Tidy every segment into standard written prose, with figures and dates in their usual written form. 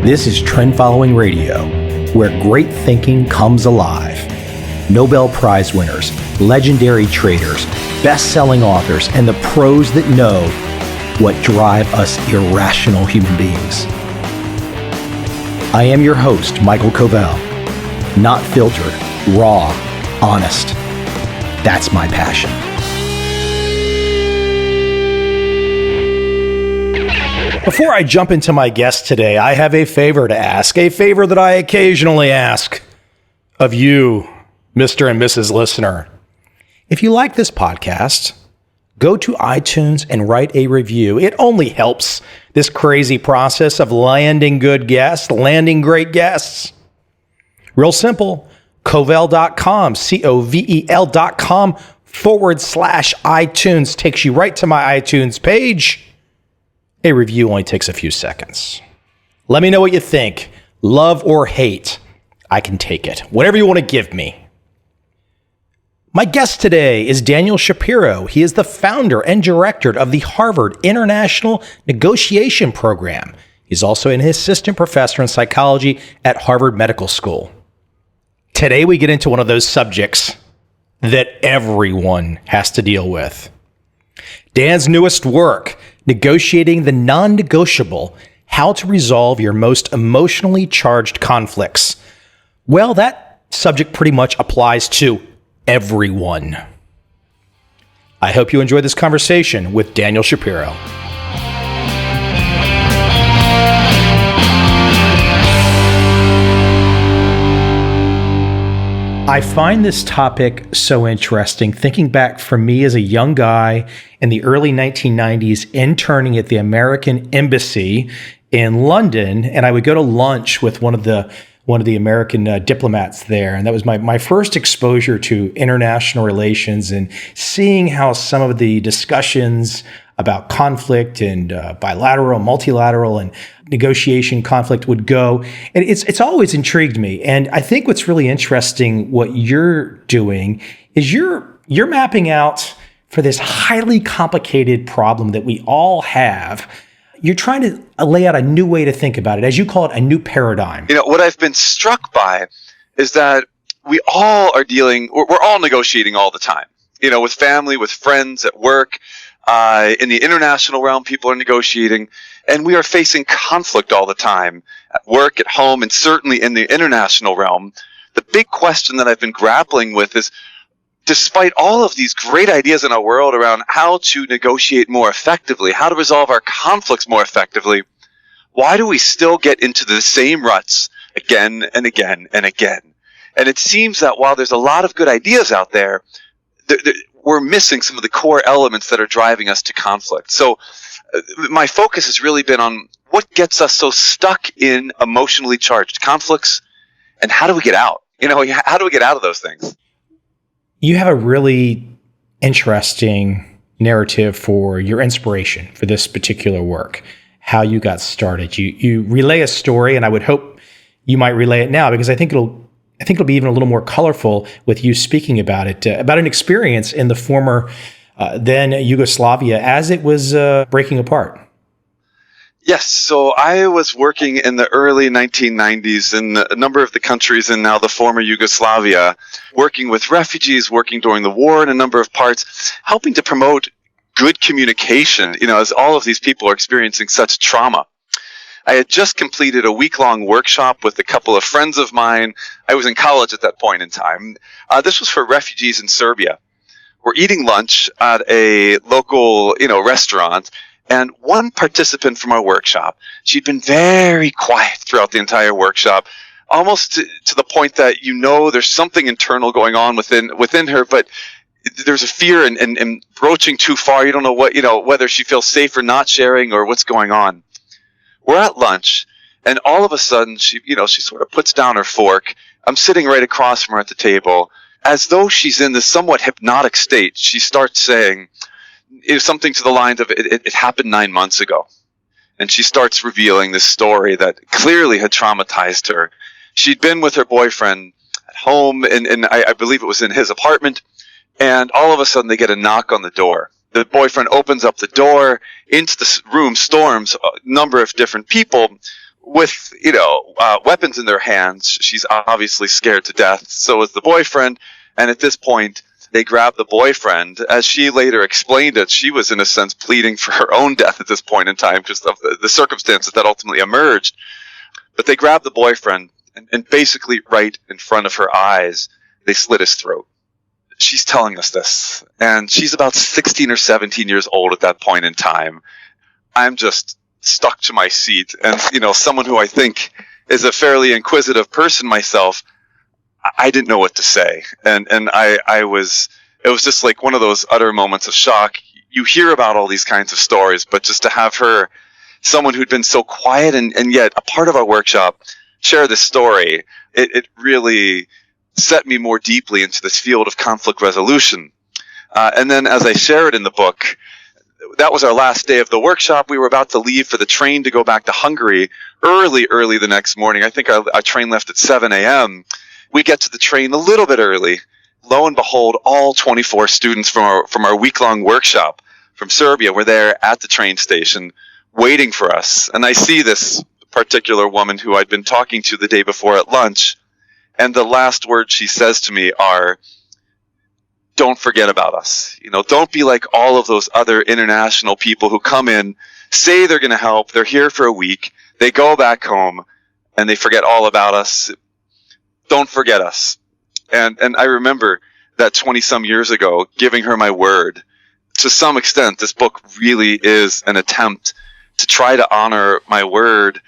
This is Trend Following Radio, where great thinking comes alive. Nobel Prize winners, legendary traders, best-selling authors, and the pros that know what drive us irrational human beings. I am your host, Michael Covel. Not filtered, raw, honest. That's my passion. Before I jump into my guest today, I have a favor to ask, a favor that I occasionally ask of you, Mr. and Mrs. Listener. If you like this podcast, go to iTunes and write a review. It only helps this crazy process of landing good guests, landing great guests. Real simple, Covel.com, Covel.com/iTunes takes you right to my iTunes page. A review only takes a few seconds. Let me know what you think. Love or hate, I can take it. Whatever you want to give me. My guest today is Daniel Shapiro. He is the founder and director of the Harvard International Negotiation Program. He's also an assistant professor in psychology at Harvard Medical School. Today we get into one of those subjects that everyone has to deal with. Dan's newest work, Negotiating the Nonnegotiable, How to Resolve Your Most Emotionally Charged Conflicts. Well, that subject pretty much applies to everyone. I hope you enjoy this conversation with Daniel Shapiro. I find this topic so interesting, thinking back for me as a young guy in the early 1990s, interning at the American Embassy in London, and I would go to lunch with one of the American diplomats there, and that was my first exposure to international relations and seeing how some of the discussions about conflict and bilateral, multilateral, and negotiation conflict would go. And it's always intrigued me. And I think what's really interesting, what you're doing, is you're mapping out for this highly complicated problem that we all have. You're trying to lay out a new way to think about it, as you call it, a new paradigm. You know, what I've been struck by is that we all are we're all negotiating all the time. You know, with family, with friends, at work, in the international realm, people are negotiating, and we are facing conflict all the time at work, at home, and certainly in the international realm. The big question that I've been grappling with is, despite all of these great ideas in our world around how to negotiate more effectively, how to resolve our conflicts more effectively, why do we still get into the same ruts again and again and again? And it seems that while there's a lot of good ideas out there, we're missing some of the core elements that are driving us to conflict. So my focus has really been on what gets us so stuck in emotionally charged conflicts, and how do we get out? You know, how do we get out of those things? You have a really interesting narrative for your inspiration for this particular work, how you got started. You relay a story, and I would hope you might relay it now, because I think it'll be even a little more colorful with you speaking about it, about an experience in the former then Yugoslavia as it was breaking apart. Yes, so I was working in the early 1990s in a number of the countries in now the former Yugoslavia, working with refugees, working during the war in a number of parts, helping to promote good communication, you know, as all of these people are experiencing such trauma. I had just completed a week-long workshop with a couple of friends of mine. I was in college at that point in time. This was for refugees in Serbia. We're eating lunch at a local, restaurant, and one participant from our workshop, she'd been very quiet throughout the entire workshop, almost to the point that there's something internal going on within her, but there's a fear and broaching too far. You don't know whether she feels safe or not sharing or what's going on. We're at lunch, and all of a sudden, she sort of puts down her fork. I'm sitting right across from her at the table. As though she's in this somewhat hypnotic state, she starts saying something to the lines of, it happened 9 months ago. And she starts revealing this story that clearly had traumatized her. She'd been with her boyfriend at home, and I believe it was in his apartment, and all of a sudden they get a knock on the door. The boyfriend opens up the door. Into the room storms a number of different people. with, weapons in their hands. She's obviously scared to death. So is the boyfriend. And at this point, they grab the boyfriend. As she later explained it, she was in a sense pleading for her own death at this point in time because of the circumstances that ultimately emerged. But they grab the boyfriend and basically right in front of her eyes, they slit his throat. She's telling us this, and she's about 16 or 17 years old at that point in time. I'm just stuck to my seat, and someone who I think is a fairly inquisitive person myself, I didn't know what to say, and it was just like one of those utter moments of shock. You hear about all these kinds of stories, but just to have her, someone who'd been so quiet and yet a part of our workshop, share this story, it really set me more deeply into this field of conflict resolution. And then as I share it in the book, that was our last day of the workshop. We were about to leave for the train to go back to Hungary early the next morning. I think our train left at 7 a.m. We get to the train a little bit early. Lo and behold, all 24 students from our week-long workshop from Serbia were there at the train station waiting for us. And I see this particular woman who I'd been talking to the day before at lunch, and the last words she says to me are, "Don't forget about us. Don't be like all of those other international people who come in, say they're going to help, they're here for a week, they go back home, and they forget all about us. Don't forget us." And I remember that 20-some years ago, giving her my word. To some extent, this book really is an attempt to try to honor my word,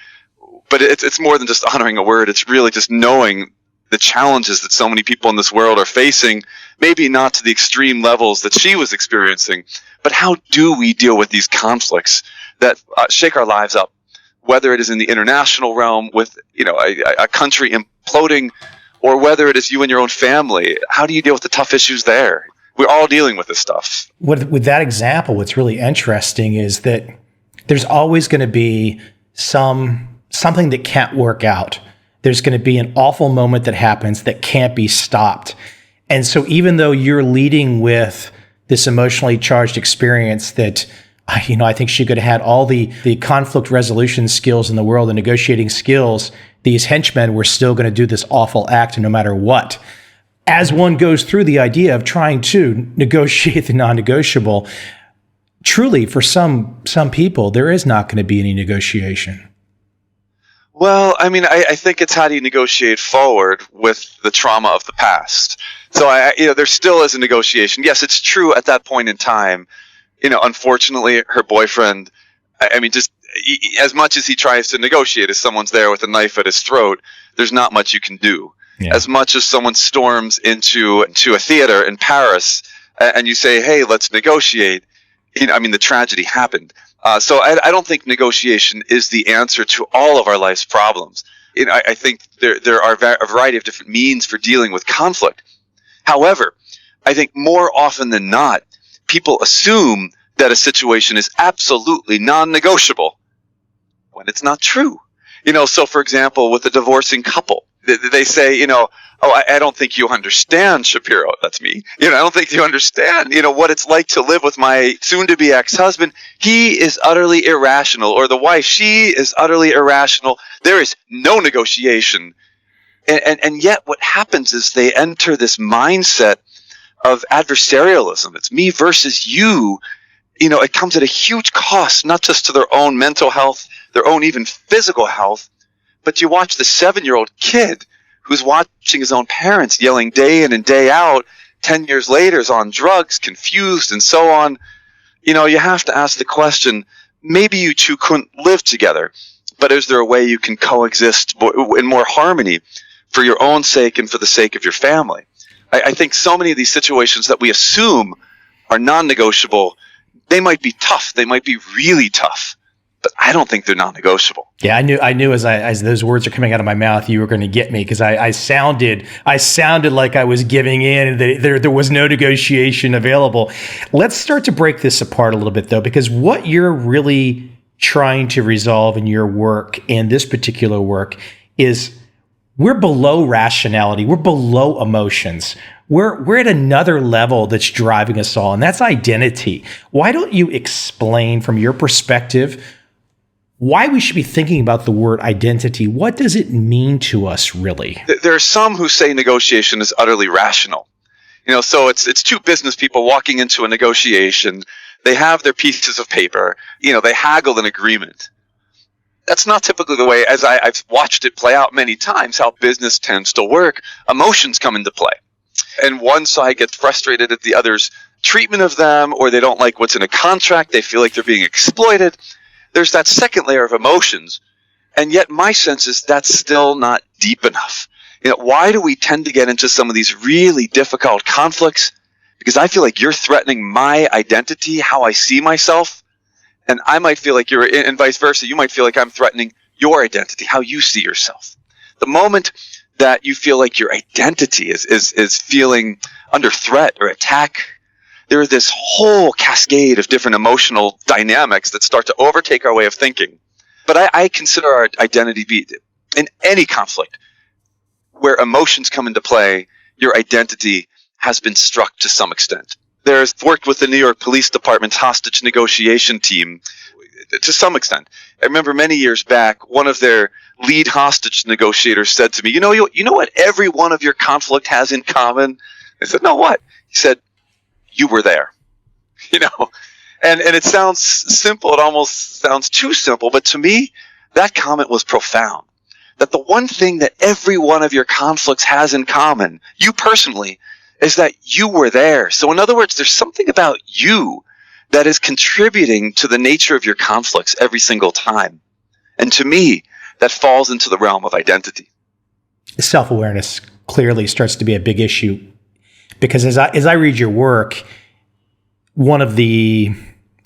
but it's more than just honoring a word. It's really just knowing the challenges that so many people in this world are facing, maybe not to the extreme levels that she was experiencing, but how do we deal with these conflicts that shake our lives up, whether it is in the international realm with a country imploding, or whether it is you and your own family. How do you deal with the tough issues there? We're all dealing with this stuff. With that example, what's really interesting is that there's always going to be something that can't work out. There's going to be an awful moment that happens that can't be stopped. And so even though you're leading with this emotionally charged experience that, I think she could have had all the conflict resolution skills in the world, the negotiating skills, these henchmen were still going to do this awful act no matter what. As one goes through the idea of trying to negotiate the non-negotiable, truly for some people, there is not going to be any negotiation. Well, I think it's how do you negotiate forward with the trauma of the past. So there still is a negotiation. Yes, it's true at that point in time. Unfortunately, her boyfriend, just as much as he tries to negotiate, if someone's there with a knife at his throat, there's not much you can do. Yeah. As much as someone storms into a theater in Paris and you say, "Hey, let's negotiate," the tragedy happened. So I don't think negotiation is the answer to all of our life's problems. I think there are a variety of different means for dealing with conflict. However, I think more often than not, people assume that a situation is absolutely non-negotiable when it's not true. So for example, with a divorcing couple, they say, I don't think you understand, Shapiro. That's me. I don't think you understand, what it's like to live with my soon-to-be ex-husband. He is utterly irrational. Or the wife, she is utterly irrational. There is no negotiation. And yet what happens is they enter this mindset of adversarialism. It's me versus you. It comes at a huge cost, not just to their own mental health, their own even physical health, but you watch the 7-year-old kid who's watching his own parents yelling day in and day out, 10 years later is on drugs, confused, and so on. You have to ask the question, maybe you two couldn't live together, but is there a way you can coexist in more harmony for your own sake and for the sake of your family? I think so many of these situations that we assume are non-negotiable, they might be tough. They might be really tough. But I don't think they're non-negotiable. Yeah, I knew as those words are coming out of my mouth, you were going to get me because I sounded like I was giving in and there was no negotiation available. Let's start to break this apart a little bit though, because what you're really trying to resolve in your work and this particular work is we're below rationality, we're below emotions. We're at another level that's driving us all, and that's identity. Why don't you explain from your perspective why we should be thinking about the word identity. What does it mean to us, really? There are some who say negotiation is utterly rational. So it's two business people walking into a negotiation. They have their pieces of paper. They haggle an agreement. That's not typically the way, as I've watched it play out many times, how business tends to work. Emotions come into play. And one side gets frustrated at the other's treatment of them, or they don't like what's in a contract. They feel like they're being exploited. There's that second layer of emotions. And yet my sense is that's still not deep enough. Why do we tend to get into some of these really difficult conflicts? Because I feel like you're threatening my identity, how I see myself. And I might feel like you're, and vice versa, you might feel like I'm threatening your identity, how you see yourself. The moment that you feel like your identity is feeling under threat or attack, there is this whole cascade of different emotional dynamics that start to overtake our way of thinking. But I consider our identity be in any conflict where emotions come into play, your identity has been struck to some extent. There's worked with the New York Police Department's hostage negotiation team to some extent. I remember many years back, one of their lead hostage negotiators said to me, you know what every one of your conflict has in common? I said, no, what? He said, you were there. And it sounds simple. It almost sounds too simple. But to me, that comment was profound. That the one thing that every one of your conflicts has in common, you personally, is that you were there. So in other words, there's something about you that is contributing to the nature of your conflicts every single time. And to me, that falls into the realm of identity. Self-awareness clearly starts to be a big issue, because as I read your work, one of the,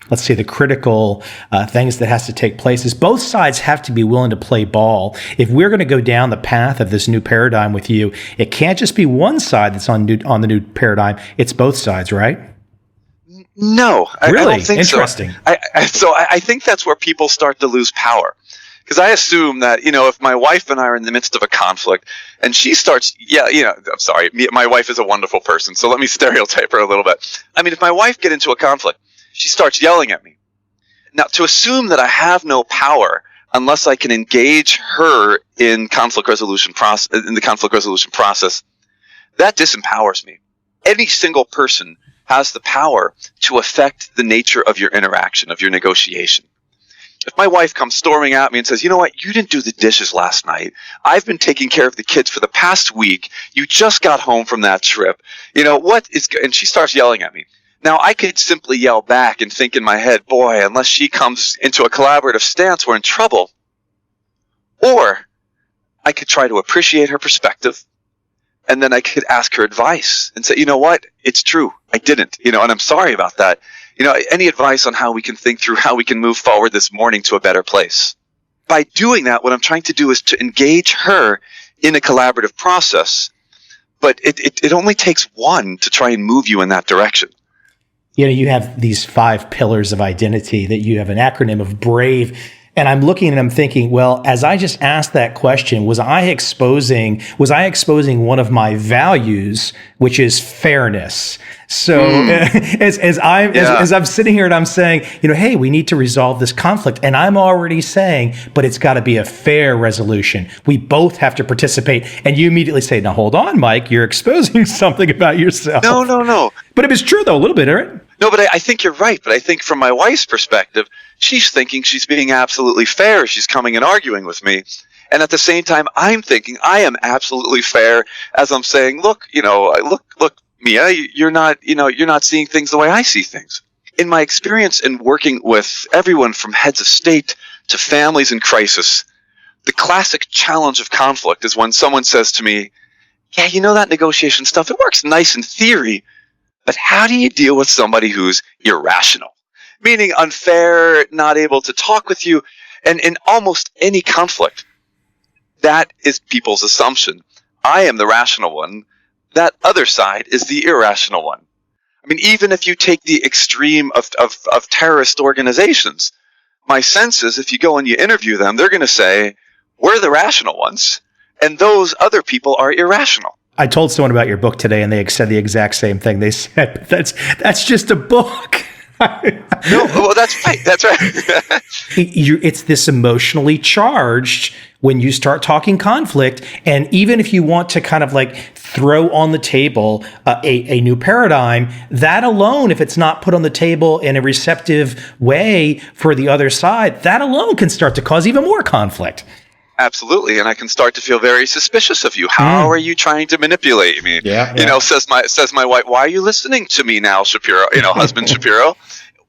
let's say, the critical things that has to take place is both sides have to be willing to play ball. If we're going to go down the path of this new paradigm with you, it can't just be one side that's on the new paradigm. It's both sides, right? No, really? I don't think interesting. So I think that's where people start to lose power. Because I assume that, if my wife and I are in the midst of a conflict and she starts, I'm sorry, my wife is a wonderful person, so let me stereotype her a little bit. I mean, if my wife get into a conflict, she starts yelling at me. Now, to assume that I have no power unless I can engage her in conflict resolution in the conflict resolution process, that disempowers me. Any single person has the power to affect the nature of your interaction, of your negotiation. If my wife comes storming at me and says, you know what, you didn't do the dishes last night. I've been taking care of the kids for the past week. You just got home from that trip. And she starts yelling at me. Now, I could simply yell back and think in my head, boy, unless she comes into a collaborative stance, we're in trouble. Or I could try to appreciate her perspective, and then I could ask her advice and say, you know what, it's true, I didn't, and I'm sorry about that. Any advice on how we can think through how we can move forward this morning to a better place? By doing that, what I'm trying to do is to engage her in a collaborative process, but it only takes one to try and move you in that direction. You have these 5 pillars of identity that you have an acronym of BRAVE. And I'm looking and I'm thinking, well, as I just asked that question, was I exposing one of my values, which is fairness? So as I'm sitting here and I'm saying, hey, we need to resolve this conflict. And I'm already saying, but it's got to be a fair resolution. We both have to participate. And you immediately say, now, hold on, Mike, you're exposing something about yourself. No. But it was true, though, a little bit, right? No, but I think you're right. But I think from my wife's perspective, she's thinking she's being absolutely fair. She's coming and arguing with me. And at the same time, I'm thinking I am absolutely fair as I'm saying, look, Mia, you're not seeing things the way I see things. In my experience in working with everyone from heads of state to families in crisis, the classic challenge of conflict is when someone says to me, yeah, that negotiation stuff, it works nice in theory, but how do you deal with somebody who's irrational? Meaning unfair, not able to talk with you. And in almost any conflict, that is people's assumption. I am the rational one. That other side is the irrational one. I mean, even if you take the extreme of terrorist organizations, my sense is if you go and you interview them, they're going to say, we're the rational ones, and those other people are irrational. I told someone about your book today, and they said the exact same thing. They said, that's just a book. No, well, that's right. That's right. It's this emotionally charged when you start talking conflict. And even if you want to kind of like throw on the table a new paradigm, that alone, if it's not put on the table in a receptive way for the other side, that alone can start to cause even more conflict. Absolutely, and I can start to feel very suspicious of you. How are you trying to manipulate me? You know, says my wife, why are you listening to me now, Shapiro? You know, husband Shapiro.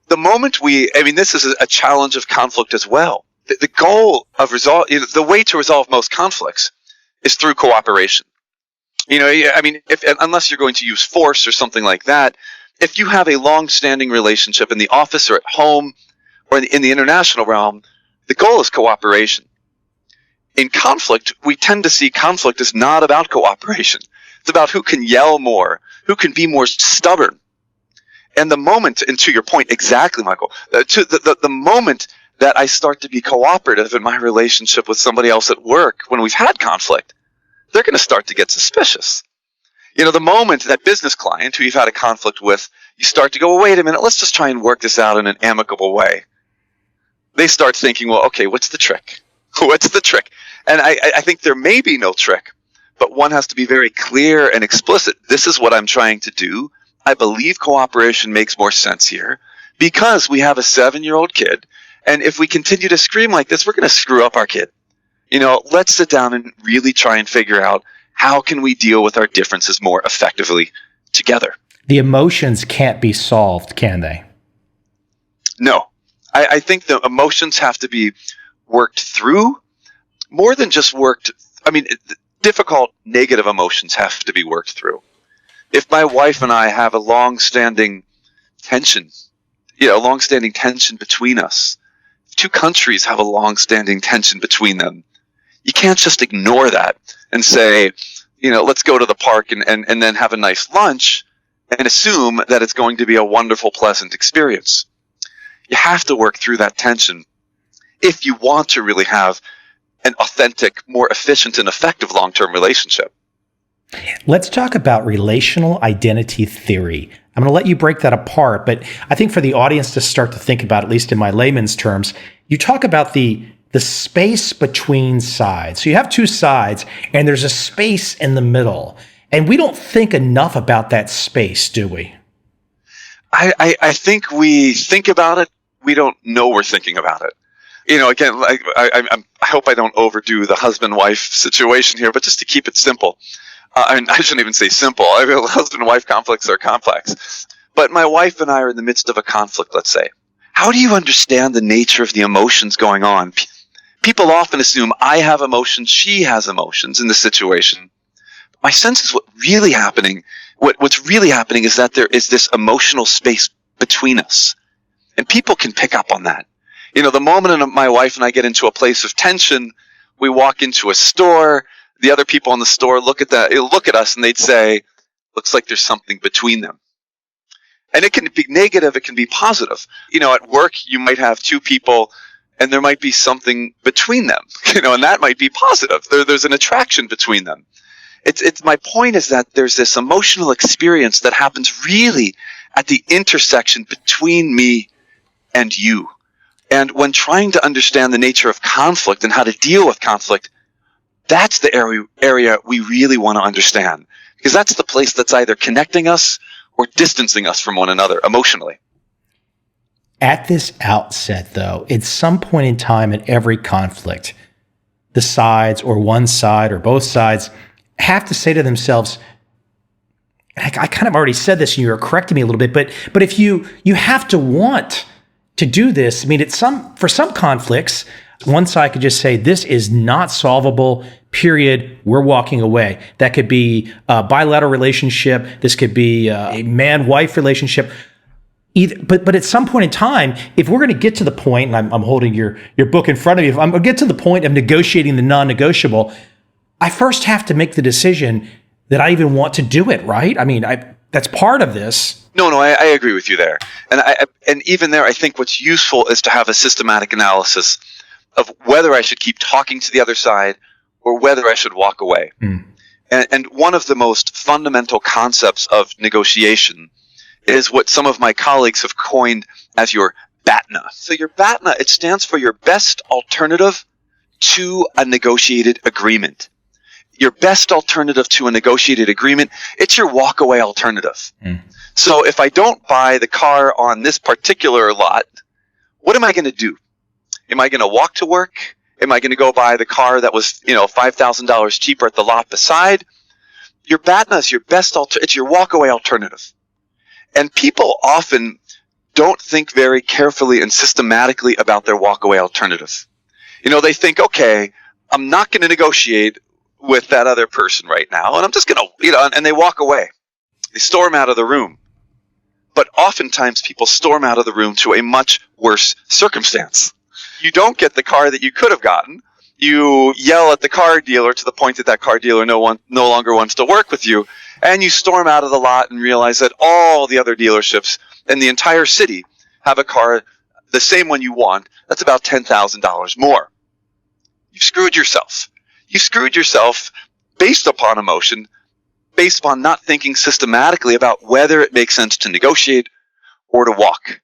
The moment this is a challenge of conflict as well. The goal of the way to resolve most conflicts is through cooperation. You know, unless you're going to use force or something like that, if you have a long-standing relationship in the office or at home or in the international realm, the goal is cooperation. In conflict, we tend to see conflict as not about cooperation. It's about who can yell more, who can be more stubborn. And the moment, and to your point exactly, Michael, the moment that I start to be cooperative in my relationship with somebody else at work when we've had conflict, they're going to start to get suspicious. You know, the moment that business client who you've had a conflict with, you start to go, well, wait a minute, let's just try and work this out in an amicable way. They start thinking, well, okay, what's the trick? What's the trick? And I think there may be no trick, but one has to be very clear and explicit. This is what I'm trying to do. I believe cooperation makes more sense here because we have a 7-year-old kid. And if we continue to scream like this, we're going to screw up our kid. You know, let's sit down and really try and figure out how can we deal with our differences more effectively together. The emotions can't be solved, can they? No. I think the emotions have to be worked through. More than just difficult negative emotions have to be worked through. If my wife and I have a long-standing tension between us, if two countries have a long-standing tension between them, you can't just ignore that and say, you know, let's go to the park and then have a nice lunch and assume that it's going to be a wonderful, pleasant experience. You have to work through that tension if you want to really have an authentic, more efficient and effective long-term relationship. Let's talk about relational identity theory. I'm going to let you break that apart, but I think for the audience to start to think about, at least in my layman's terms, you talk about the space between sides. So you have two sides and there's a space in the middle. And we don't think enough about that space, do we? I think we think about it. We don't know we're thinking about it. You know, again, I hope I don't overdo the husband-wife situation here, but just to keep it simple. I shouldn't even say simple. Husband-wife conflicts are complex. But my wife and I are in the midst of a conflict, let's say. How do you understand the nature of the emotions going on? People often assume I have emotions, she has emotions in the situation. My sense is what's really happening is that there is this emotional space between us. And people can pick up on that. You know, the moment my wife and I get into a place of tension, we walk into a store, the other people in the store look at us and they'd say, looks like there's something between them. And it can be negative, it can be positive. You know, at work, you might have two people and there might be something between them, you know, and that might be positive. There's an attraction between them. It's my point is that there's this emotional experience that happens really at the intersection between me and you. And when trying to understand the nature of conflict and how to deal with conflict, that's the area we really want to understand. Because that's the place that's either connecting us or distancing us from one another emotionally. At this outset, though, at some point in time in every conflict, the sides or one side or both sides have to say to themselves, I kind of already said this and you're correcting me a little bit, but if you have to want to do this, I mean, for some conflicts, one side could just say, this is not solvable, period, we're walking away. That could be a bilateral relationship. This could be a man-wife relationship. But at some point in time, if we're going to get to the point, and I'm holding your book in front of me, if I'm going to get to the point of negotiating the non-negotiable, I first have to make the decision that I even want to do it, right? I mean, that's part of this. No, I agree with you there. And even there, I think what's useful is to have a systematic analysis of whether I should keep talking to the other side or whether I should walk away. And one of the most fundamental concepts of negotiation is what some of my colleagues have coined as your BATNA. So your BATNA, it stands for your best alternative to a negotiated agreement. Your best alternative to a negotiated agreement, it's your walkaway alternative. So if I don't buy the car on this particular lot, what am I going to do? Am I going to walk to work? Am I going to go buy the car that was, $5,000 cheaper at the lot beside? Your BATNA is your best it's your walkaway alternative. And people often don't think very carefully and systematically about their walkaway alternative. They think, okay, I'm not going to negotiate with that other person right now, and I'm just going to, and they walk away. They storm out of the room. But oftentimes people storm out of the room to a much worse circumstance. You don't get the car that you could have gotten. You yell at the car dealer to the point that car dealer no longer wants to work with you, and you storm out of the lot and realize that all the other dealerships in the entire city have a car, the same one you want, that's about $10,000 more. You've screwed yourself. You screwed yourself based upon emotion, based upon not thinking systematically about whether it makes sense to negotiate or to walk.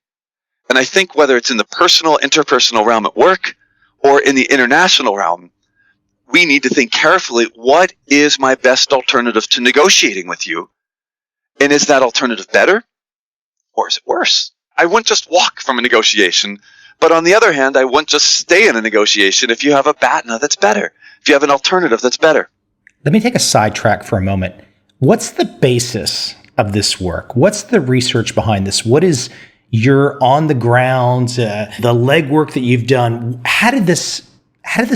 And I think whether it's in the personal, interpersonal realm at work or in the international realm, we need to think carefully, what is my best alternative to negotiating with you? And is that alternative better or is it worse? I wouldn't just walk from a negotiation, but on the other hand, I wouldn't just stay in a negotiation if you have a BATNA that's better, if you have an alternative that's better. Let me take a sidetrack for a moment. What's the basis of this work? What's the research behind this? What is your on the ground, the legwork that you've done? How did this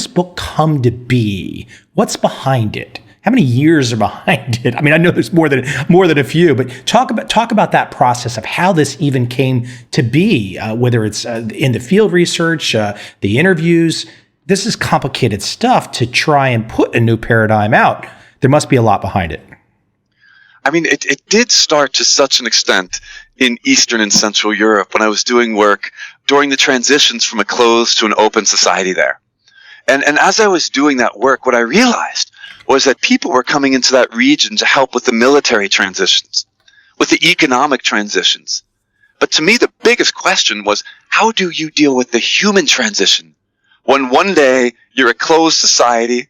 book come to be? What's behind it? How many years are behind it? I mean, I know there's more than a few, but talk about that process of how this even came to be. Whether it's in the field research, the interviews. This is complicated stuff to try and put a new paradigm out. There must be a lot behind it. I mean, it did start to such an extent in Eastern and Central Europe when I was doing work during the transitions from a closed to an open society there. And as I was doing that work, what I realized was that people were coming into that region to help with the military transitions, with the economic transitions. But to me, the biggest question was, how do you deal with the human transition when one day you're a closed society,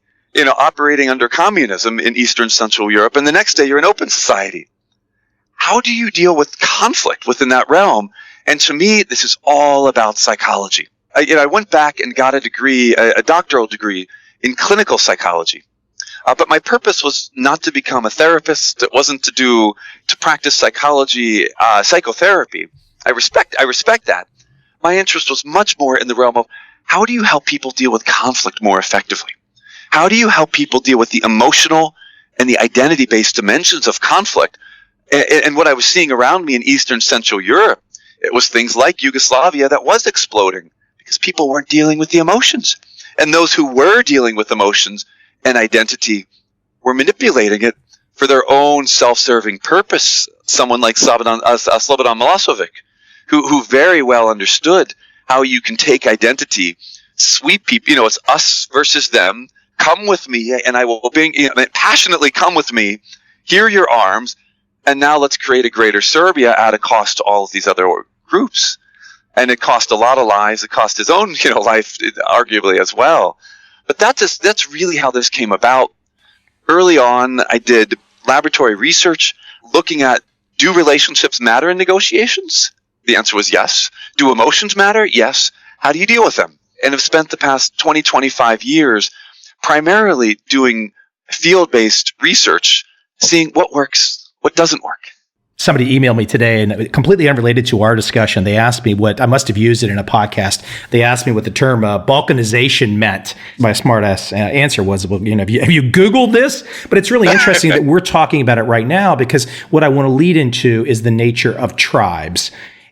operating under communism in Eastern Central Europe, and the next day you're an open society? How do you deal with conflict within that realm? And to me, this is all about psychology. I went back and got a degree, a doctoral degree in clinical psychology. But my purpose was not to become a therapist. It wasn't to practice psychology, psychotherapy. I respect that. My interest was much more in the realm of how do you help people deal with conflict more effectively? How do you help people deal with the emotional and the identity-based dimensions of conflict? And what I was seeing around me in Eastern Central Europe, it was things like Yugoslavia that was exploding because people weren't dealing with the emotions. And those who were dealing with emotions and identity were manipulating it for their own self-serving purpose. Someone like Slobodan Milosevic, who very well understood how you can take identity, sweep people, it's us versus them, come with me, and I will passionately come with me, here are your arms, and now let's create a greater Serbia at a cost to all of these other groups. And it cost a lot of lives. It cost his own, life, arguably, as well. But that's really how this came about. Early on, I did laboratory research looking at, do relationships matter in negotiations? The answer was yes. Do emotions matter? Yes. How do you deal with them? And have spent the past 20, 25 years primarily doing field-based research, seeing what works, what doesn't work. Somebody emailed me today, and completely unrelated to our discussion, they asked me I must have used it in a podcast. They asked me what the term Balkanization meant. My smartass answer was, have you Googled this? But it's really interesting that we're talking about it right now, because what I want to lead into is the nature of tribes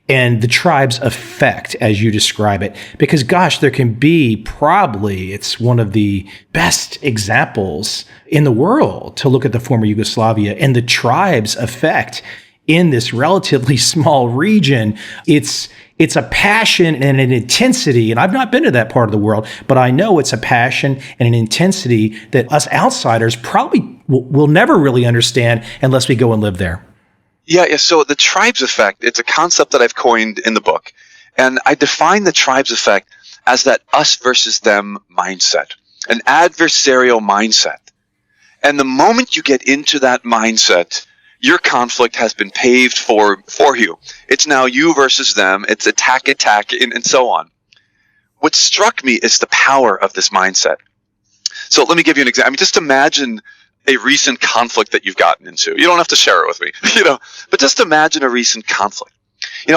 and the tribe's effect, as you describe it. Because, gosh, there can be it's one of the best examples in the world to look at the former Yugoslavia and the tribe's effect in this relatively small region. It's a passion and an intensity, and I've not been to that part of the world, but I know it's a passion and an intensity that us outsiders probably will never really understand unless we go and live there. Yeah. So the tribes effect, it's a concept that I've coined in the book. And I define the tribes effect as that us versus them mindset, an adversarial mindset. And the moment you get into that mindset, your conflict has been paved for you. It's now you versus them. It's attack, and so on. What struck me is the power of this mindset. So let me give you an example. I mean, just imagine a recent conflict that you've gotten into. You don't have to share it with me, but just imagine a recent conflict.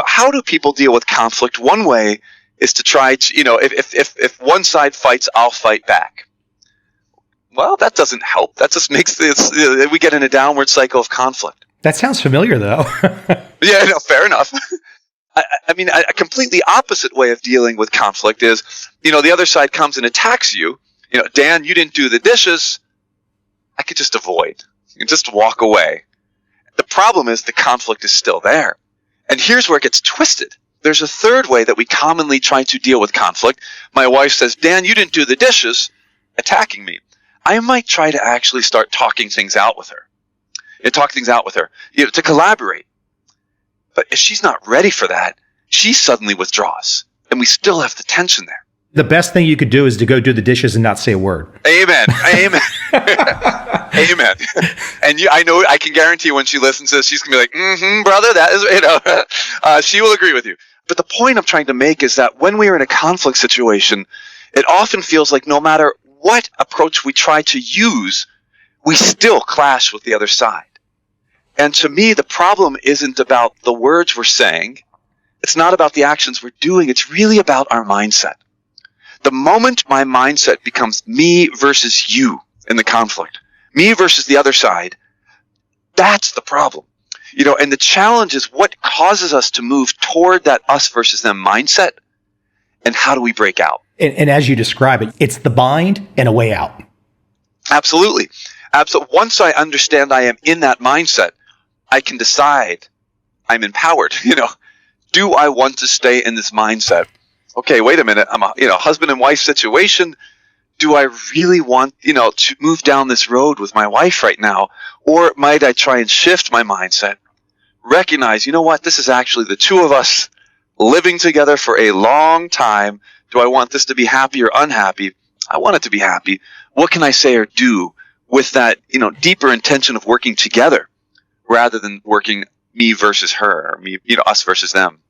How do people deal with conflict? One way is to try to, if one side fights, I'll fight back. Well, that doesn't help. That just makes this, we get in a downward cycle of conflict. That sounds familiar, though. Yeah, no, fair enough. I mean, a completely opposite way of dealing with conflict is, the other side comes and attacks you. Dan, you didn't do the dishes. I could just avoid and just walk away. The problem is the conflict is still there. And here's where it gets twisted. There's a third way that we commonly try to deal with conflict. My wife says, Dan, you didn't do the dishes, attacking me. I might try to actually start talking things out with her. To collaborate. But if she's not ready for that, she suddenly withdraws. And we still have the tension there. The best thing you could do is to go do the dishes and not say a word. Amen. Amen. And I can guarantee when she listens to this, she's going to be like, brother, that is, she will agree with you. But the point I'm trying to make is that when we are in a conflict situation, it often feels like no matter what approach we try to use, we still clash with the other side. And to me, the problem isn't about the words we're saying. It's not about the actions we're doing. It's really about our mindset. The moment my mindset becomes me versus you in the conflict, me versus the other side, that's the problem. And the challenge is what causes us to move toward that us versus them mindset, and how do we break out? And as you describe it, it's the bind and a way out. Absolutely. Once I understand I am in that mindset, I can decide I'm empowered. Do I want to stay in this mindset? Okay, wait a minute. I'm a husband and wife situation. Do I really want to move down this road with my wife right now, or might I try and shift my mindset? Recognize, what? This is actually the two of us living together for a long time. Do I want this to be happy or unhappy? I want it to be happy. What can I say or do with that, deeper intention of working together rather than working me versus her, or me, us versus them?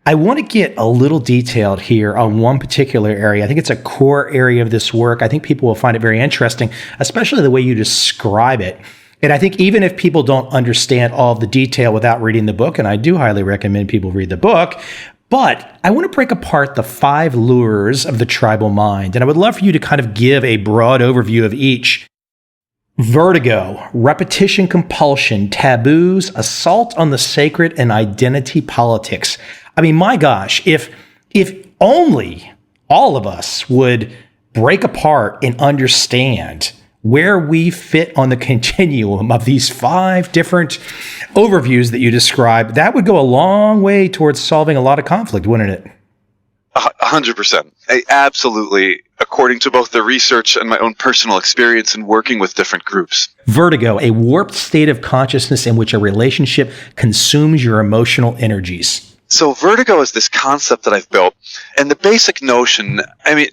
I want to get a little detailed here on one particular area. I think it's a core area of this work. I think people will find it very interesting, especially the way you describe it. And I think even if people don't understand all of the detail without reading the book, and I do highly recommend people read the book, but I want to break apart the 5 lures of the tribal mind. And I would love for you to kind of give a broad overview of each. Vertigo, repetition compulsion, taboos, assault on the sacred, and identity politics. I mean, my gosh, if only all of us would break apart and understand where we fit on the continuum of these 5 different overviews that you described, that would go a long way towards solving a lot of conflict, wouldn't it? 100%. Absolutely. According to both the research and my own personal experience in working with different groups. Vertigo, a warped state of consciousness in which a relationship consumes your emotional energies. So vertigo is this concept that I've built. And the basic notion,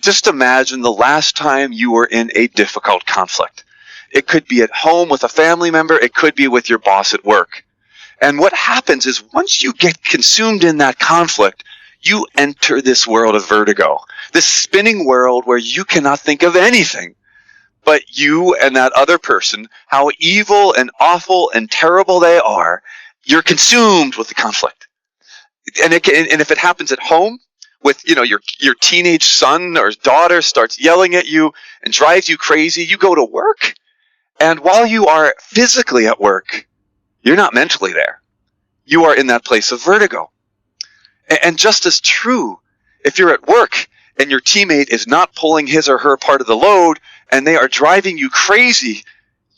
just imagine the last time you were in a difficult conflict. It could be at home with a family member. It could be with your boss at work. And what happens is once you get consumed in that conflict, you enter this world of vertigo, this spinning world where you cannot think of anything but you and that other person, how evil and awful and terrible they are. You're consumed with the conflict. And if it happens at home with, your teenage son or daughter starts yelling at you and drives you crazy, you go to work. And while you are physically at work, you're not mentally there. You are in that place of vertigo. And just as true, if you're at work and your teammate is not pulling his or her part of the load and they are driving you crazy,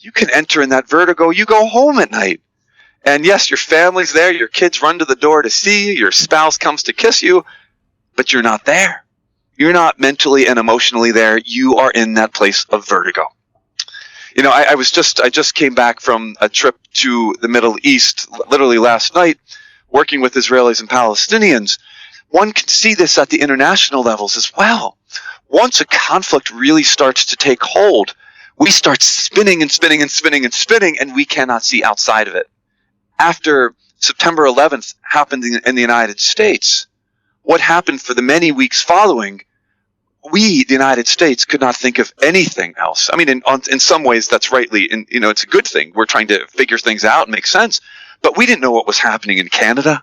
you can enter in that vertigo. You go home at night. And yes, your family's there, your kids run to the door to see you, your spouse comes to kiss you, but you're not there. You're not mentally and emotionally there. You are in that place of vertigo. I just came back from a trip to the Middle East literally last night, working with Israelis and Palestinians. One can see this at the international levels as well. Once a conflict really starts to take hold, we start spinning and spinning and spinning and spinning, and we cannot see outside of it. After September 11th happened in the United States, what happened for the many weeks following, we, the United States, could not think of anything else. I mean, in some ways, that's rightly, it's a good thing. We're trying to figure things out and make sense. But we didn't know what was happening in Canada.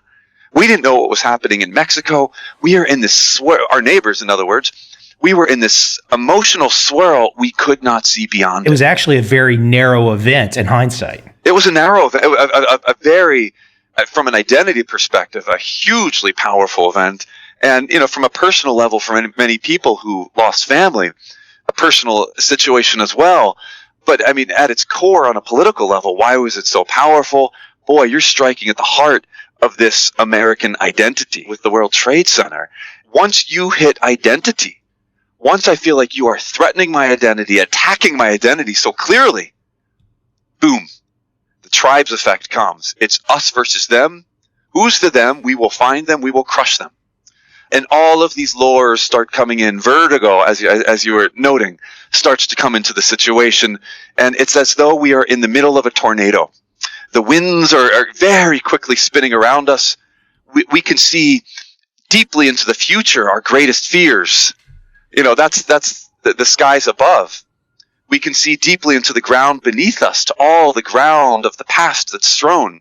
We didn't know what was happening in Mexico. We are in this our neighbors, in other words. We were in this emotional swirl we could not see beyond. It was actually a very narrow event in hindsight. It was a narrow event, a very, from an identity perspective, a hugely powerful event. And, from a personal level, for many people who lost family, a personal situation as well. But, I mean, at its core, on a political level, why was it so powerful? Boy, you're striking at the heart of this American identity with the World Trade Center. Once you hit identity, once I feel like you are threatening my identity, attacking my identity so clearly, boom, the tribes effect comes. It's us versus them. Who's the them? We will find them. We will crush them. And all of these lures start coming in. Vertigo, as you were noting, starts to come into the situation. And it's as though we are in the middle of a tornado. The winds are very quickly spinning around us. We can see deeply into the future our greatest fears. That's the skies above. We can see deeply into the ground beneath us, to all the ground of the past that's thrown.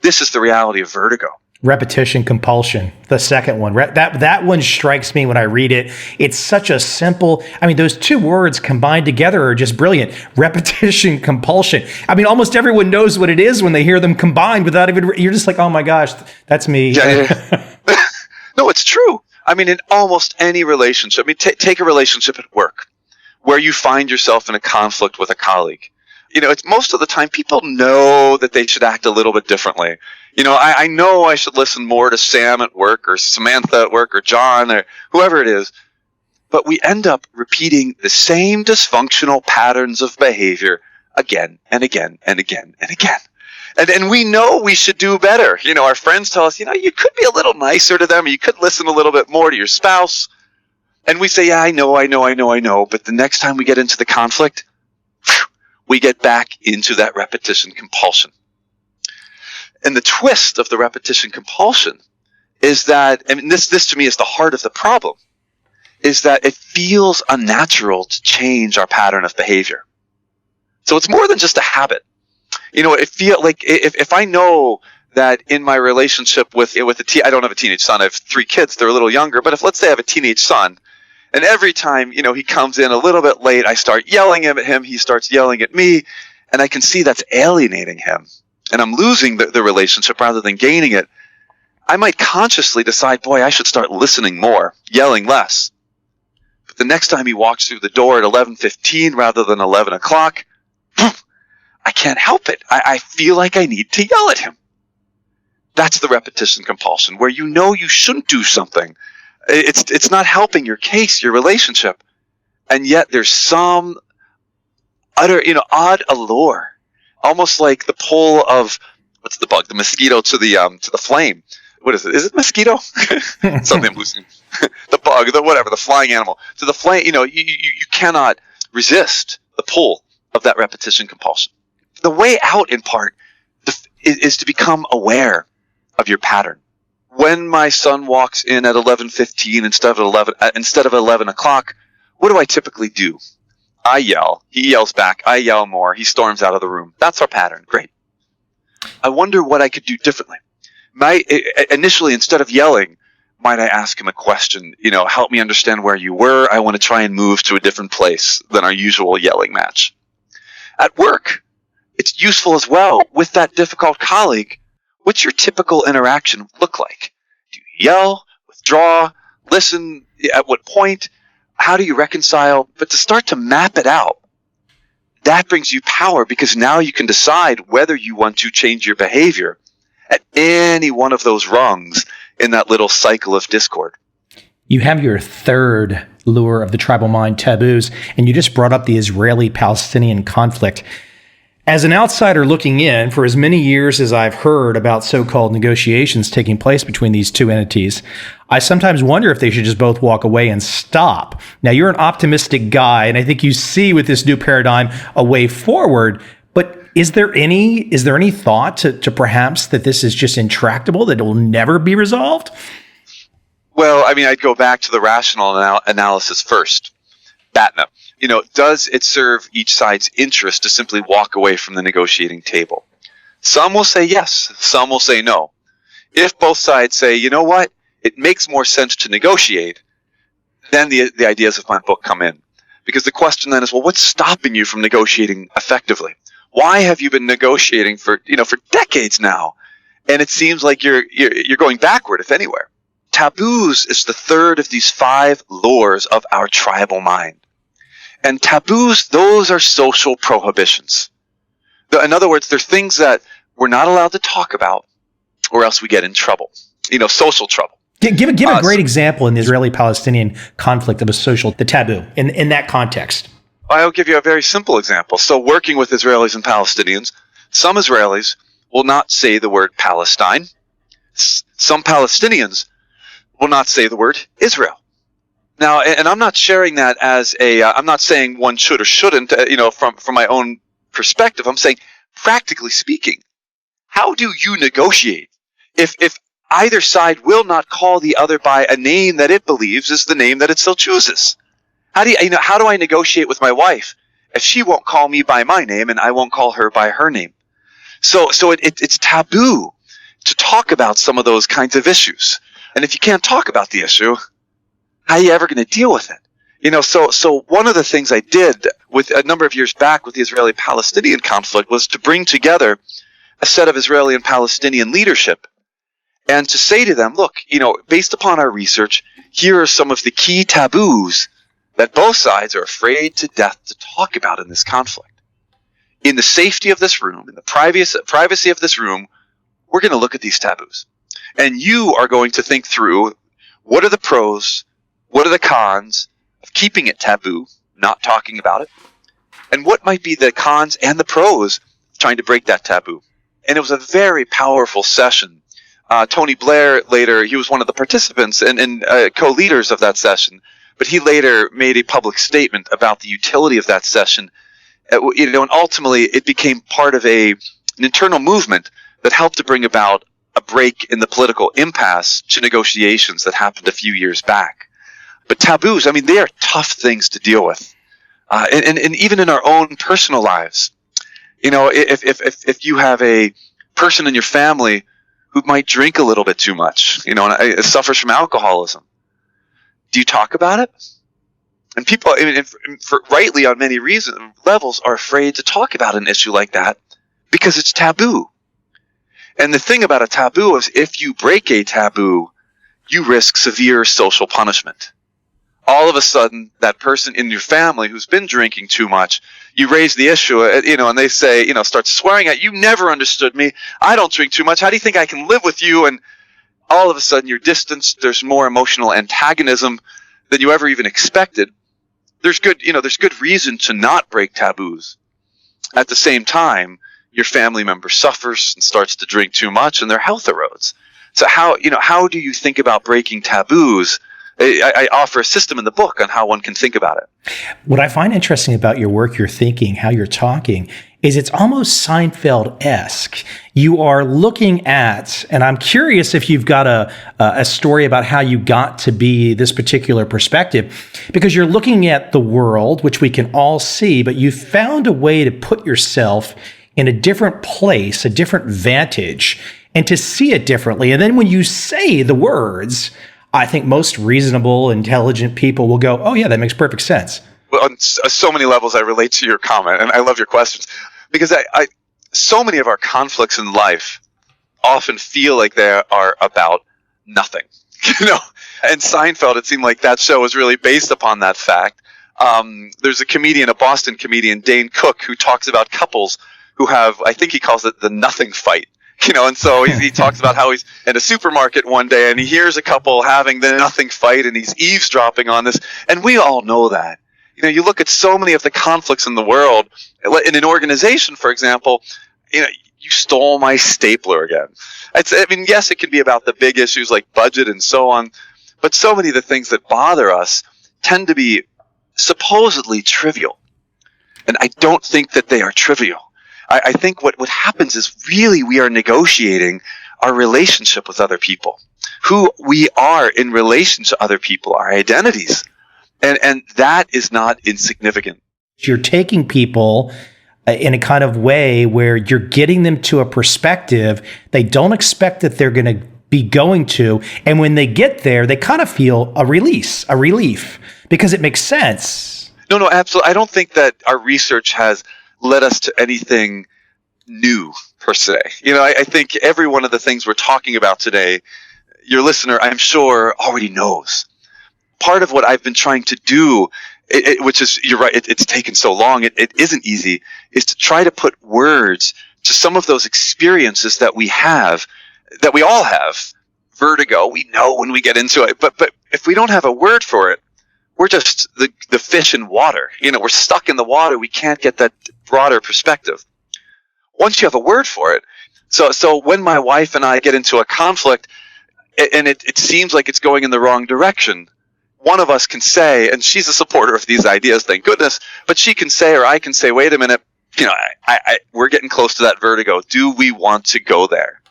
This is the reality of vertigo. Repetition compulsion, the second one. That one strikes me when I read it. It's such a simple, those two words combined together are just brilliant. Repetition compulsion. Almost everyone knows what it is when they hear them combined without even, you're just like, oh my gosh, that's me. Yeah. No, it's true. In almost any relationship, take a relationship at work where you find yourself in a conflict with a colleague. It's most of the time people know that they should act a little bit differently. I know I should listen more to Sam at work or Samantha at work or John or whoever it is, but we end up repeating the same dysfunctional patterns of behavior again and again and again and again. And we know we should do better. Our friends tell us, you could be a little nicer to them, or you could listen a little bit more to your spouse. And we say, yeah, I know. But the next time we get into the conflict, we get back into that repetition compulsion. And the twist of the repetition compulsion is that, this to me is the heart of the problem, is that it feels unnatural to change our pattern of behavior. So it's more than just a habit. It feels like if I know that in my relationship with I don't have a teenage son. I have 3 kids. They're a little younger. But let's say I have a teenage son, and every time, he comes in a little bit late, I start yelling at him. He starts yelling at me, and I can see that's alienating him. And I'm losing the relationship rather than gaining it. I might consciously decide, boy, I should start listening more, yelling less. But the next time he walks through the door at 11:15 rather than 11 o'clock, I can't help it. I feel like I need to yell at him. That's the repetition compulsion, where you shouldn't do something. It's not helping your case, your relationship. And yet there's some utter, odd allure. Almost like the pull of, what's the bug? The mosquito to the flame. What is it? Is it mosquito? Something losing. The bug, the flying animal. To the flame, you cannot resist the pull of that repetition compulsion. The way out, in part, is to become aware of your pattern. When my son walks in at 11:15 instead of 11 o'clock, what do I typically do? I yell. He yells back. I yell more. He storms out of the room. That's our pattern. Great. I wonder what I could do differently. Initially, instead of yelling, might I ask him a question? Help me understand where you were. I want to try and move to a different place than our usual yelling match. At work, it's useful as well. With that difficult colleague, what's your typical interaction look like? Do you yell, withdraw, listen? At what point? How do you reconcile? But to start to map it out, that brings you power, because now you can decide whether you want to change your behavior at any one of those rungs in that little cycle of discord. You have your third lure of the tribal mind, taboos, and you just brought up the Israeli-Palestinian conflict. As an outsider looking in, for as many years as I've heard about so-called negotiations taking place between these two entities, I sometimes wonder if they should just both walk away and stop. Now, you're an optimistic guy, and I think you see with this new paradigm a way forward, but is there any thought to perhaps that this is just intractable, that it will never be resolved? Well, I mean, I'd go back to the rational analysis first. BATNA. Does it serve each side's interest to simply walk away from the negotiating table? Some will say yes. Some will say no. If both sides say, you know what, it makes more sense to negotiate, then the ideas of my book come in. Because the question then is, well, what's stopping you from negotiating effectively? Why have you been negotiating for decades now? And it seems like you're going backward, if anywhere. Taboos is the third of these 5 lures of our tribal mind. And taboos, those are social prohibitions. In other words, they're things that we're not allowed to talk about, or else we get in trouble. Social trouble. Give a great example in the Israeli-Palestinian conflict of the taboo in that context. I'll give you a very simple example. So working with Israelis and Palestinians, some Israelis will not say the word Palestine. Some Palestinians will not say the word Israel. Now, and I'm not sharing that as I'm not saying one should or shouldn't, from my own perspective. I'm saying, practically speaking, how do you negotiate if either side will not call the other by a name that it believes is the name that it still chooses? How do I negotiate with my wife if she won't call me by my name and I won't call her by her name? So it's taboo to talk about some of those kinds of issues. And if you can't talk about the issue, how are you ever going to deal with it? So one of the things I did with a number of years back with the Israeli-Palestinian conflict was to bring together a set of Israeli and Palestinian leadership and to say to them, look, based upon our research, here are some of the key taboos that both sides are afraid to death to talk about in this conflict. In the safety of this room, in the privacy of this room, we're going to look at these taboos. And you are going to think through, what are the pros, what are the cons of keeping it taboo, not talking about it? And what might be the cons and the pros of trying to break that taboo? And it was a very powerful session. Tony Blair later, he was one of the participants and co-leaders of that session, but he later made a public statement about the utility of that session. And ultimately it became part of an internal movement that helped to bring about a break in the political impasse to negotiations that happened a few years back. But taboos, I mean, they are tough things to deal with. And even in our own personal lives, if you have a person in your family who might drink a little bit too much, and suffers from alcoholism, do you talk about it? And people, rightly on many levels, are afraid to talk about an issue like that because it's taboo. And the thing about a taboo is if you break a taboo, you risk severe social punishment. All of a sudden, that person in your family who's been drinking too much, you raise the issue, and they say, start swearing at you, never understood me, I don't drink too much, how do you think I can live with you? And all of a sudden, you're distanced, there's more emotional antagonism than you ever even expected. There's good reason to not break taboos. At the same time, your family member suffers and starts to drink too much and their health erodes. So how do you think about breaking taboos? I offer a system in the book on how one can think about it. What I find interesting about your work, your thinking, how you're talking, is it's almost Seinfeld-esque. You are looking at, and I'm curious if you've got a story about how you got to be this particular perspective, because you're looking at the world, which we can all see, but you found a way to put yourself in a different place, a different vantage, and to see it differently. And then when you say the words, I think most reasonable, intelligent people will go, oh yeah, that makes perfect sense. Well, on so many levels, I relate to your comment, and I love your questions, because so many of our conflicts in life often feel like they are about nothing. And Seinfeld, it seemed like that show was really based upon that fact. There's a Boston comedian, Dane Cook, who talks about couples who have, I think he calls it the nothing fight. And so he talks about how he's in a supermarket one day and he hears a couple having the nothing fight and he's eavesdropping on this. And we all know that. You look at so many of the conflicts in the world. In an organization, for example, you stole my stapler again. Yes, it can be about the big issues like budget and so on, but so many of the things that bother us tend to be supposedly trivial. And I don't think that they are trivial. I think what happens is really we are negotiating our relationship with other people, who we are in relation to other people, our identities. And that is not insignificant. You're taking people in a kind of way where you're getting them to a perspective they don't expect that they're going to be going to. And when they get there, they kind of feel a relief, because it makes sense. No, absolutely. I don't think that our research has led us to anything new, per se. I think every one of the things we're talking about today, your listener, I'm sure, already knows. Part of what I've been trying to do, which is, you're right, it's taken so long, it isn't easy, is to try to put words to some of those experiences that we all have. Vertigo, we know when we get into it, but if we don't have a word for it, we're just the fish in water. We're stuck in the water. We can't get that broader perspective. Once you have a word for it, so when my wife and I get into a conflict, and it seems like it's going in the wrong direction, one of us can say, and she's a supporter of these ideas, thank goodness, but she can say, or I can say, wait a minute, we're getting close to that vertigo. Do we want to go there?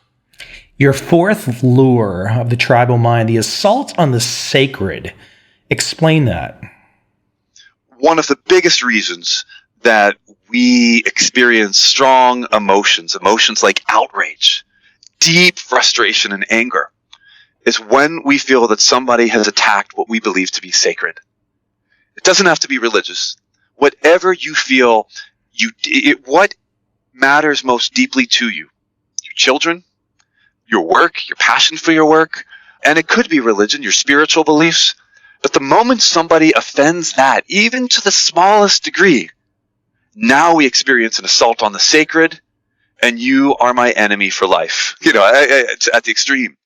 Your fourth lure of the tribal mind, the assault on the sacred. Explain that. One of the biggest reasons that we experience strong emotions like outrage, deep frustration and anger, is when we feel that somebody has attacked what we believe to be sacred. It doesn't have to be religious. Whatever you feel, what matters most deeply to you, your children, your work, your passion for your work, and it could be religion, your spiritual beliefs. But the moment somebody offends that, even to the smallest degree, now we experience an assault on the sacred, and you are my enemy for life, at the extreme.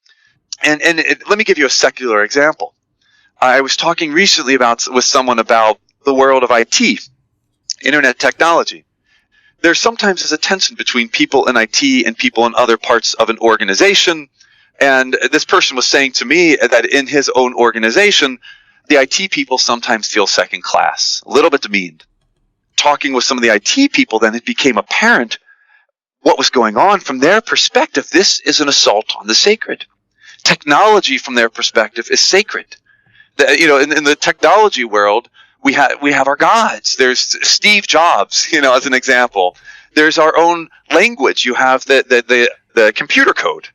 And let me give you a secular example. I was talking recently with someone about the world of IT, internet technology. There sometimes is a tension between people in IT and people in other parts of an organization. And this person was saying to me that in his own organization, the IT people sometimes feel second class, a little bit demeaned. Talking with some of the IT people, then it became apparent what was going on. From their perspective, this is an assault on the sacred. Technology, from their perspective, is sacred. In the technology world, we have our gods. There's Steve Jobs, as an example. There's our own language. You have the computer code.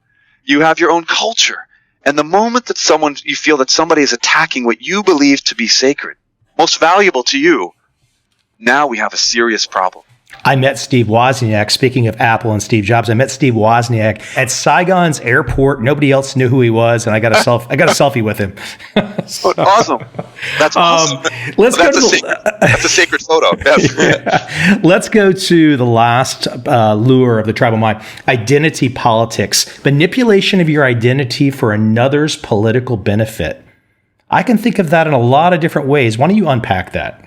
You have your own culture. And the moment that you feel that somebody is attacking what you believe to be sacred, most valuable to you, now we have a serious problem. I met Steve Wozniak, speaking of Apple and Steve Jobs, I met Steve Wozniak at Saigon's airport. Nobody else knew who he was, and I got a selfie with him. So, awesome. That's awesome. That's a sacred photo. Yes. Yeah. Let's go to the last lure of the tribal mind, identity politics, manipulation of your identity for another's political benefit. I can think of that in a lot of different ways. Why don't you unpack that?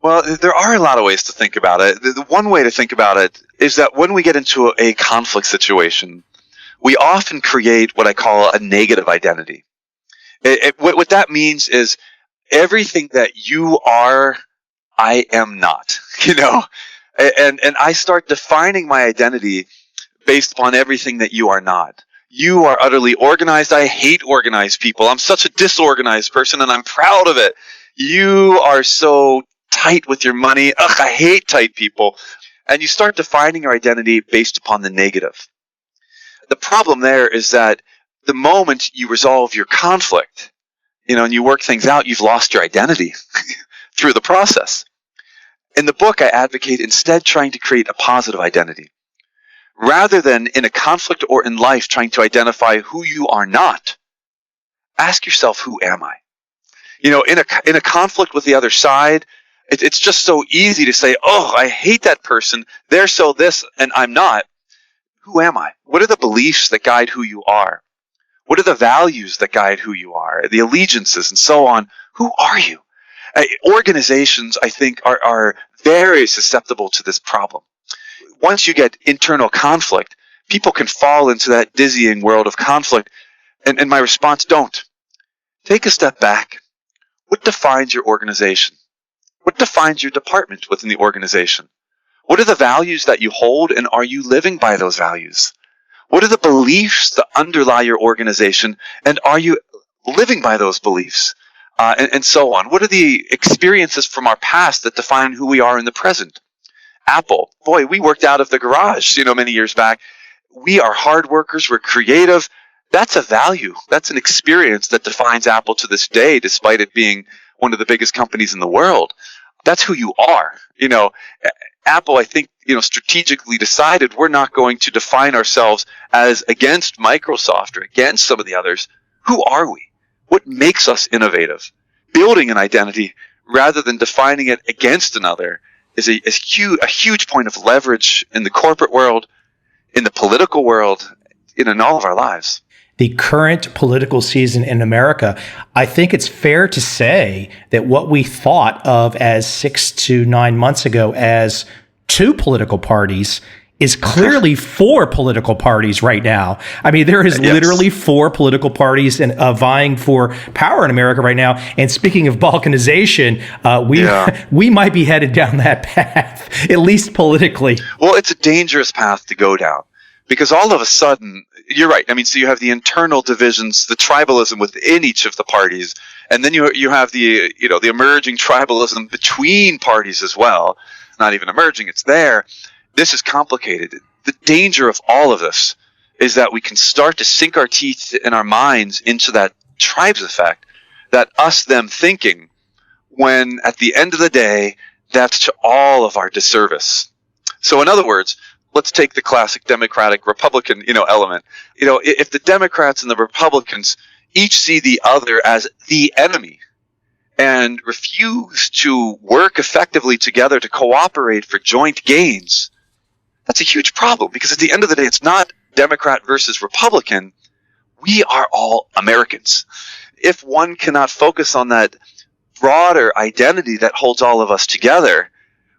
Well, there are a lot of ways to think about it. The one way to think about it is that when we get into a conflict situation, we often create what I call a negative identity. What that means is everything that you are, I am not, and I start defining my identity based upon everything that you are not. You are utterly organized. I hate organized people. I'm such a disorganized person, and I'm proud of it. You are so tight with your money. Ugh, I hate tight people. And you start defining your identity based upon the negative. The problem there is that the moment you resolve your conflict, and you work things out, you've lost your identity through the process. In the book, I advocate instead trying to create a positive identity. Rather than in a conflict or in life trying to identify who you are not, ask yourself, who am I? In a conflict with the other side, it's just so easy to say, oh, I hate that person. They're so this and I'm not. Who am I? What are the beliefs that guide who you are? What are the values that guide who you are? The allegiances and so on. Who are you? Organizations, I think, are very susceptible to this problem. Once you get internal conflict, people can fall into that dizzying world of conflict. And my response, don't. Take a step back. What defines your organization? What defines your department within the organization? What are the values that you hold, and are you living by those values? What are the beliefs that underlie your organization, and are you living by those beliefs? And so on. What are the experiences from our past that define who we are in the present? Apple, boy, we worked out of the garage, many years back. We are hard workers. We're creative. That's a value. That's an experience that defines Apple to this day, despite it being one of the biggest companies in the world. That's who you are. Apple, I think, strategically decided we're not going to define ourselves as against Microsoft or against some of the others. Who are we? What makes us innovative? Building an identity rather than defining it against another is a huge point of leverage in the corporate world, in the political world, in all of our lives. The current political season in America, I think it's fair to say that what we thought of as 6 to 9 months ago as two political parties is clearly 4 political parties right now. I mean, there is literally 4 political parties and vying for power in America right now. And speaking of balkanization, we might be headed down that path, at least politically. Well, it's a dangerous path to go down because all of a sudden, you're right. I mean, so you have the internal divisions, the tribalism within each of the parties, and then you have the the emerging tribalism between parties as well. Not even emerging; it's there. This is complicated. The danger of all of this is that we can start to sink our teeth and our minds into that tribes effect, that us-them thinking, when at the end of the day, that's to all of our disservice. So in other words, let's take the classic Democratic Republican, element. If the Democrats and the Republicans each see the other as the enemy and refuse to work effectively together to cooperate for joint gains, that's a huge problem because at the end of the day, it's not Democrat versus Republican. We are all Americans. If one cannot focus on that broader identity that holds all of us together,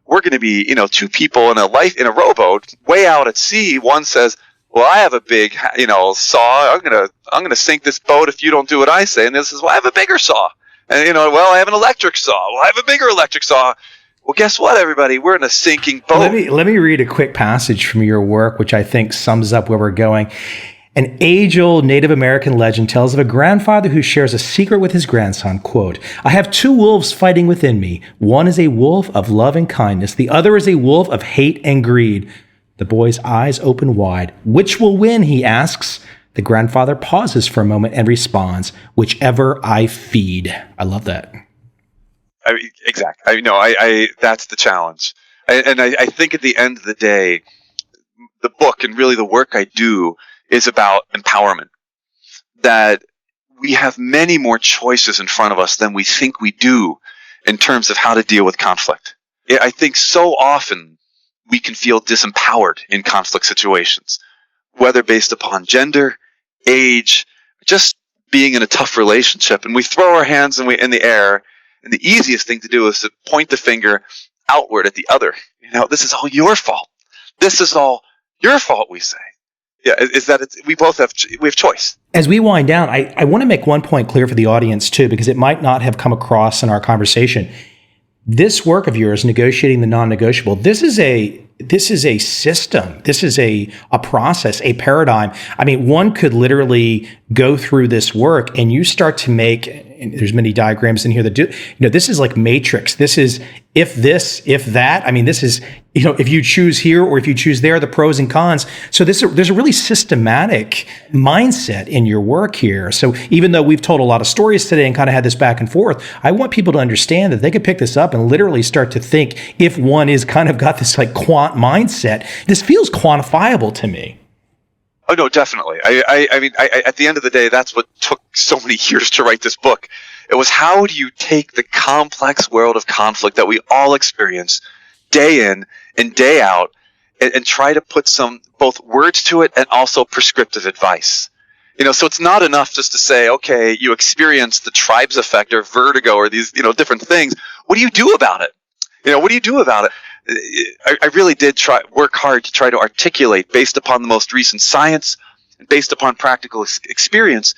we're going to be, 2 people in a rowboat way out at sea. One says, well, I have a big, saw. I'm going to sink this boat if you don't do what I say. And this says, well, I have a bigger saw. And, well, I have an electric saw. Well, I have a bigger electric saw. Well, guess what, everybody? We're in a sinking boat. Let me read a quick passage from your work, which I think sums up where we're going. An age-old Native American legend tells of a grandfather who shares a secret with his grandson. Quote, I have 2 wolves fighting within me. One is a wolf of love and kindness. The other is a wolf of hate and greed. The boy's eyes open wide. Which will win, he asks. The grandfather pauses for a moment and responds, whichever I feed. I love that. Exactly. That's the challenge. I think at the end of the day, the book and really the work I do is about empowerment. That we have many more choices in front of us than we think we do in terms of how to deal with conflict. I think so often we can feel disempowered in conflict situations, whether based upon gender, age, just being in a tough relationship, and we throw our hands in the air. And the easiest thing to do is to point the finger outward at the other. This is all your fault. This is all your fault, we say. Yeah, is that we have choice. As we wind down, I want to make one point clear for the audience too, because it might not have come across in our conversation. This work of yours, Negotiating the Nonnegotiable, this is a system. This is a process, a paradigm. I mean, one could literally go through this work and you start to make, and there's many diagrams in here that do, this is like matrix. This is if this, if that. I mean, this is, if you choose here or if you choose there, the pros and cons. So there's a really systematic mindset in your work here. So even though we've told a lot of stories today and kind of had this back and forth, I want people to understand that they could pick this up and literally start to think, if one is kind of got this like quant mindset, this feels quantifiable to me. Oh, no, definitely. I mean, at the end of the day, that's what took so many years to write this book. It was, how do you take the complex world of conflict that we all experience day in and day out and try to put some both words to it and also prescriptive advice. So it's not enough just to say, okay, you experience the tribes effect or vertigo or these, different things. What do you do about it? What do you do about it? I really did work hard to try to articulate, based upon the most recent science and based upon practical experience,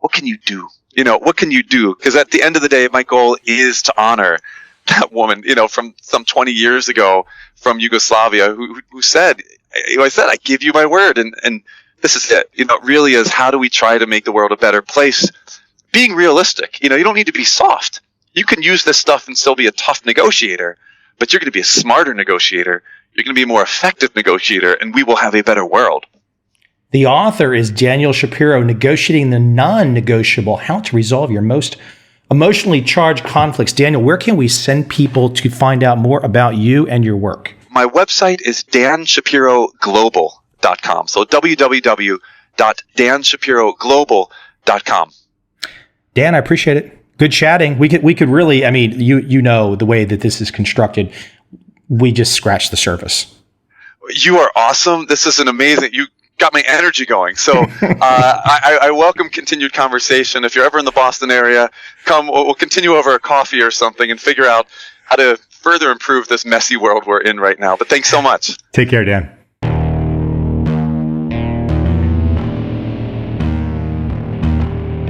what can you do? What can you do? Because at the end of the day, my goal is to honor that woman, from some 20 years ago from Yugoslavia who said, I give you my word. And this is it. It really is, how do we try to make the world a better place? Being realistic. You don't need to be soft. You can use this stuff and still be a tough negotiator, but you're going to be a smarter negotiator. You're going to be a more effective negotiator, and we will have a better world. The author is Daniel Shapiro, Negotiating the Nonnegotiable, How to Resolve Your Most Emotionally Charged Conflicts. Daniel, where can we send people to find out more about you and your work? My website is danshapirogrlobal.com. So www.danshapirogrlobal.com. Dan, I appreciate it. Good chatting. We could really, the way that this is constructed, we just scratched the surface. You are awesome. This is an amazing, you got my energy going. So I welcome continued conversation. If you're ever in the Boston area, come, we'll continue over a coffee or something and figure out how to further improve this messy world we're in right now. But thanks so much. Take care, Dan.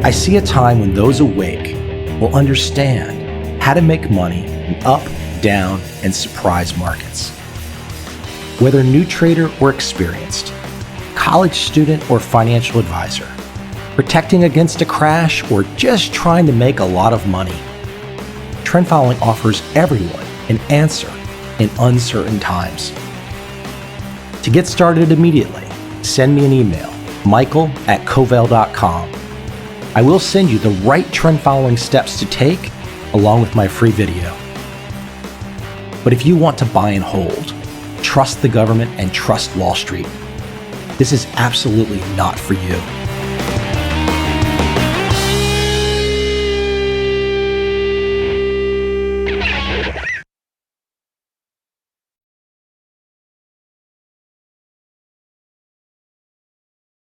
I see a time when those awake will understand how to make money in up, down, and surprise markets. Whether new trader or experienced, college student or financial advisor, protecting against a crash or just trying to make a lot of money, trend following offers everyone an answer in uncertain times. To get started immediately, send me an email, michael@covel.com. I will send you the right trend following steps to take along with my free video. But if you want to buy and hold, trust the government and trust Wall Street, this is absolutely not for you.